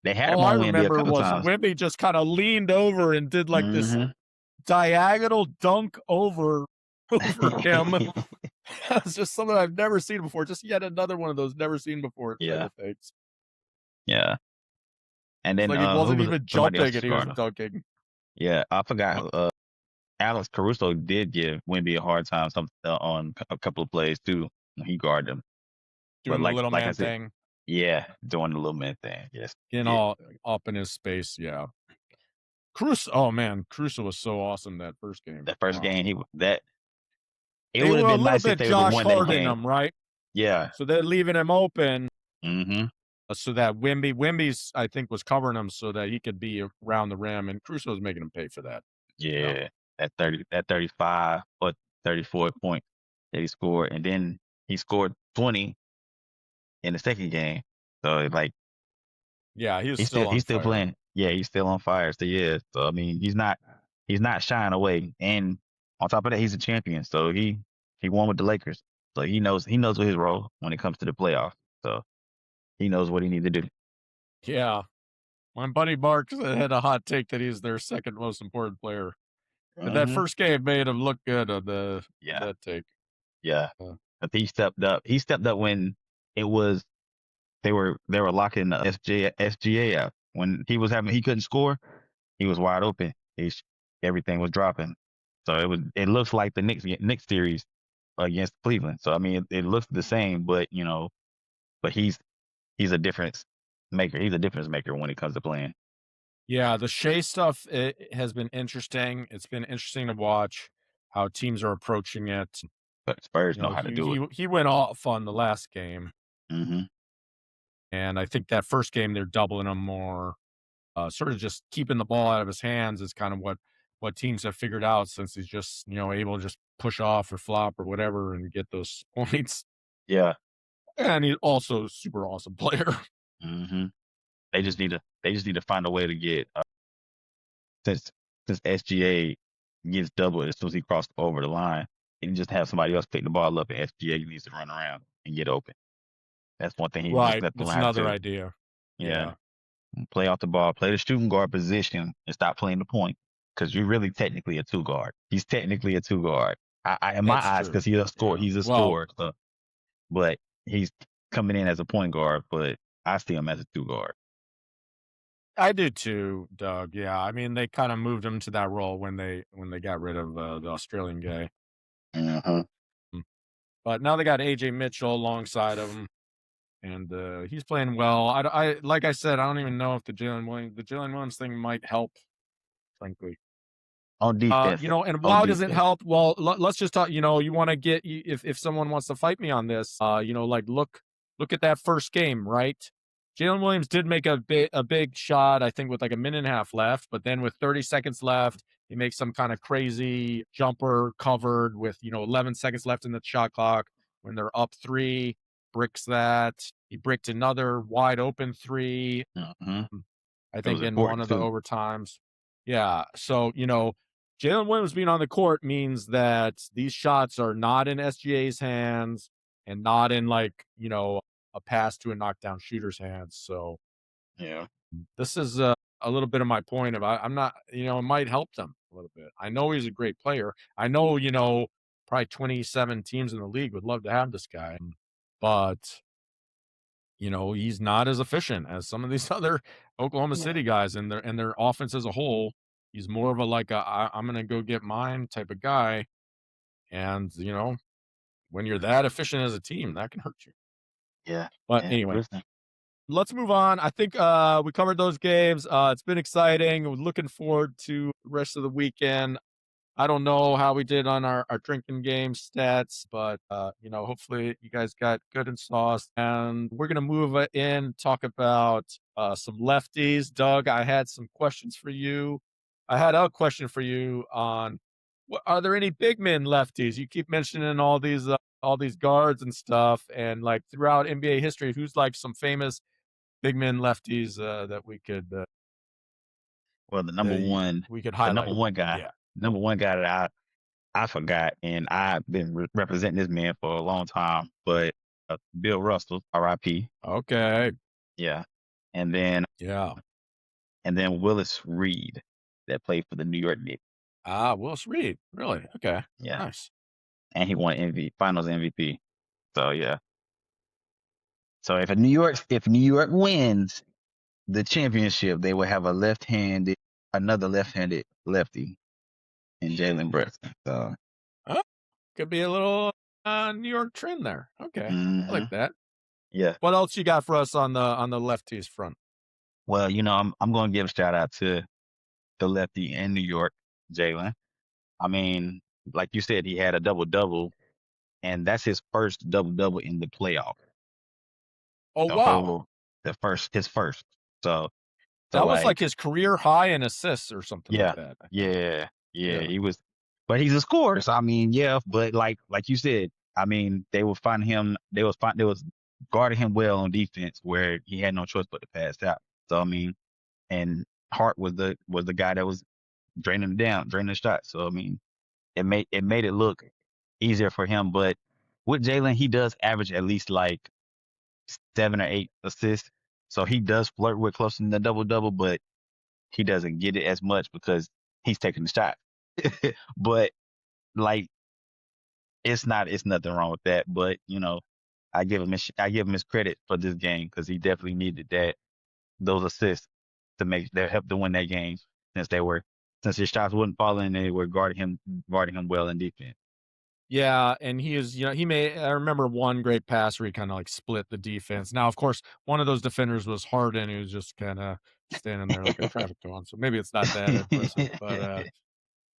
They had All him I on Wemby a remember couple was times. Wimby just kind of leaned over and did like this Hmm. diagonal dunk over him. It's just something I've never seen before. Just yet another one of those never seen before type Yeah, of things. yeah. And It's then like he who wasn't was even somebody else jumping to and he was guard him? dunking. Yeah, I forgot. Alex Caruso did give Wemby a hard time on a couple of plays too. He guarded him, but Doing the little like I man said, thing. Yeah, doing the little man thing. Yes, getting yeah. all up in his space. Yeah, Caruso. Oh man, Caruso was so awesome that first game. The first Wow, game, that it they would have were a been little nice if bit they would have Josh won that Harden game. them, right? Yeah. So they're leaving him open Mhm. so that Wimby's I think was covering him so that he could be around the rim, and Caruso was making him pay for that. You know? Yeah. That 35 or 34 point that he scored, and then he scored 20 in the second game. So, like, Yeah, he was still he's on still fire. playing. Yeah, he's still on fire. So, yeah. So, I mean, he's not shying away. And on top of that, he's a champion. So, he won with the Lakers. So, he knows what his role when it comes to the playoffs. So, he knows what he needs to do. Yeah, my buddy Mark had a hot take that he's their second most important player. But that Mhm. first game made him look good on Yeah. that take. Yeah. Uh, But he stepped up. He stepped up when it was they were locking the SGA out. When he couldn't score, he was wide open. Everything was dropping. So it looks like the Knicks series against Cleveland. So I mean it looks the same, but but he's a difference maker. He's a difference maker when it comes to playing. yeah, the Shea stuff it has been interesting. It's been interesting to watch how teams are approaching it. But Spurs You know know, how to do it. he went off on the last game, Hmm. and I think that first game they're doubling him more. Sort of just keeping the ball out of his hands is kind of what teams have figured out since he's just able to just push off or flop or whatever and get those points. Yeah. And he's also a super awesome player. Hmm. They just need to find a way to get since SGA gets doubled as soon as he crosses over the line, and just have somebody else pick the ball up, and SGA needs to run around and get open. That's one thing he just Right. left to That's have another to. idea. Yeah, Yeah. play off the ball, play the shooting guard position, and stop playing the point because you're really technically a two guard. He's technically a two guard. In my That's eyes, true. because he's a score, Yeah. he's a Well, scorer. So, but he's coming in as a point guard, but I see him as a two guard. I do too, Doug. Yeah. I mean, they kind of moved him to that role when they got rid of the Australian guy. Uh-huh. Mm. But now they got AJ Mitchell alongside of him, and he's playing well. Like I said, I don't even know if the Jalen Williams thing might help, frankly. On defense, And on why does it defense. help? Well, let's just talk. You want to get if someone wants to fight me on this, like look at that first game, right? Jalen Williams did make a big shot, I think, with like a minute and a half left, but then with 30 seconds left, he makes some kind of crazy jumper covered with 11 seconds left in the shot clock when they're up three, bricks that. He bricked another wide open three, Hmm. I It was think in one important of the too. overtimes. Yeah. So, Jalen Williams being on the court means that these shots are not in SGA's hands and not in like, a pass to a knockdown shooter's hands. So Yeah. this is a little bit of my point of I'm not, it might help them a little bit. I know he's a great player. I know, probably 27 teams in the league would love to have this guy, but he's not as efficient as some of these other Oklahoma Yeah. City guys and their offense as a whole. He's more of a like I'm gonna go get mine type of guy. And when you're that efficient as a team, that can hurt you. Yeah. But Yeah. anyway, Listen. let's move on. I think we covered those games. It's been exciting. We're looking forward to the rest of the weekend. I don't know how we did on our drinking game stats, but hopefully you guys got good and sauce. And we're gonna move in, talk about some lefties. Doug, I had some questions for you. I had a question for you on are there any big men lefties? You keep mentioning all these guards and stuff, and like throughout NBA history, who's like some famous big men lefties that Well, we could the number highlight? one guy, Yeah. number one guy that I forgot, and I've been representing this man for a long time. But Bill Russell, R.I.P. Okay. Yeah, and then Yeah. Willis Reed, that played for the New York Knicks. Ah, Willis Reed. Really? Okay. Yeah, Nice. and he won Finals MVP. So yeah, so if New York wins the championship, they will have another left-handed lefty in Jalen Brunson. So. Oh, could be a little New York trend there. Okay. I like Hmm. that. Yeah. What else you got for us on the lefties front? Well, I'm going to give a shout out to the lefty in New York, Jalen. I mean, like you said, he had a double double, and that's his first double double in the playoff. Oh, The wow. whole, his first. So, so That was like like, his career high in assists or something like yeah, that, I think. yeah, Yeah. he was, but he's a scorer. So I mean, yeah, but like you said, I mean, they was guarding him well on defense where he had no choice but to pass out. So I mean, and Hart was the guy that was draining him down, draining the shot. So I mean, it made it look easier for him. But with Jalen, he does average at least like 7 or 8 assists. So he does flirt with close to the double double, but he doesn't get it as much because he's taking the shot. But like it's nothing wrong with that. But I give him his credit for this game because he definitely needed those assists to make that help to win that game since since his shots wouldn't fall in, they were guarding him well in defense. Yeah, and he is, I remember one great pass where he kinda, like, split the defense. Now, of course, one of those defenders was Harden, who was just kinda standing there like a traffic cone, so maybe it's not that impressive, but,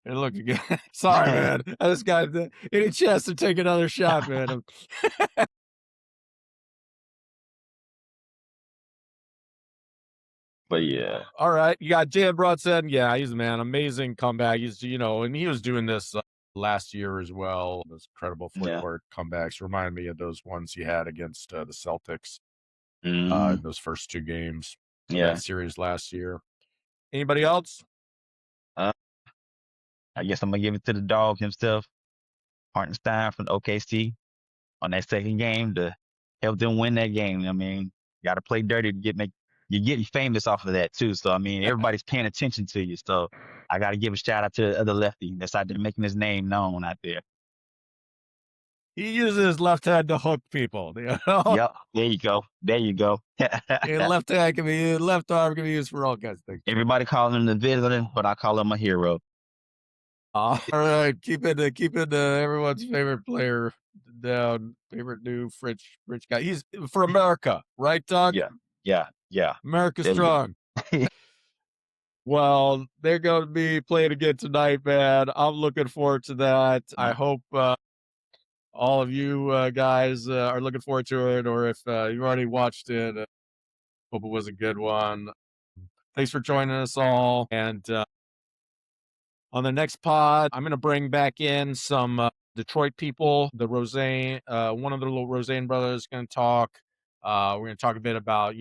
it looked good. Sorry, man. I just got any chance to take another shot, man. But yeah, Alright, you got Jalen Brunson. Yeah, he's, man, amazing comeback. He's, and he was doing this, last year as well. Those incredible foot yeah, court comebacks remind me of those ones he had against, the Celtics, hmm in those first 2 games of that yeah. series last year. Anybody else? Uh, I guess I'm gonna give it to the dog himself, Hartenstein from OKC, on that second game to help them win that game. I mean, got to play dirty to you get famous off of that too. So I mean, everybody's paying attention to you. So I got to give a shout out to the other lefty that's out there making his name known out there. He uses his left hand to hook people, Yep, there you go, there you go. And left arm can be used for all kinds of things. Everybody calling him the villain, but I call him a hero. Alright, keep it, everyone's favorite player down, favorite new French guy. He's for America, right, Doug? Yeah, yeah, yeah. America There you strong. go. Well, they're gonna be playing again tonight, man. I'm looking forward to that. I Yeah. hope, all of you, guys, are looking forward to it, or if, you've already watched it, hope it was a good one. Thanks for joining us all, and, on the next pod, I'm gonna bring back in some, Detroit people. The Roseanne, one of the little Roseanne brothers, gonna talk. We're gonna talk a bit about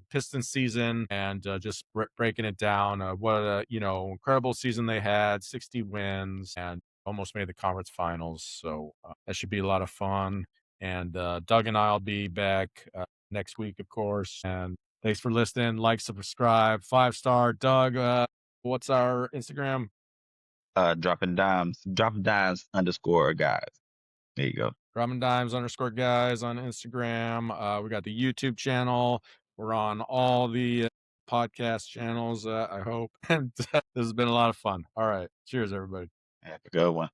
Pistons season and just breaking it down. What a incredible season they had, 60 wins and almost made the conference finals. So that should be a lot of fun. And Doug and I'll be back next week, of course. And thanks for listening. Like, subscribe, 5-star. Doug, what's our Instagram? Dropping dimes underscore guys. There you go. Droppin Dimes _ guys on Instagram. We got the YouTube channel. We're on all the podcast channels, I hope. And this has been a lot of fun. All right. Cheers, everybody. Have a good one.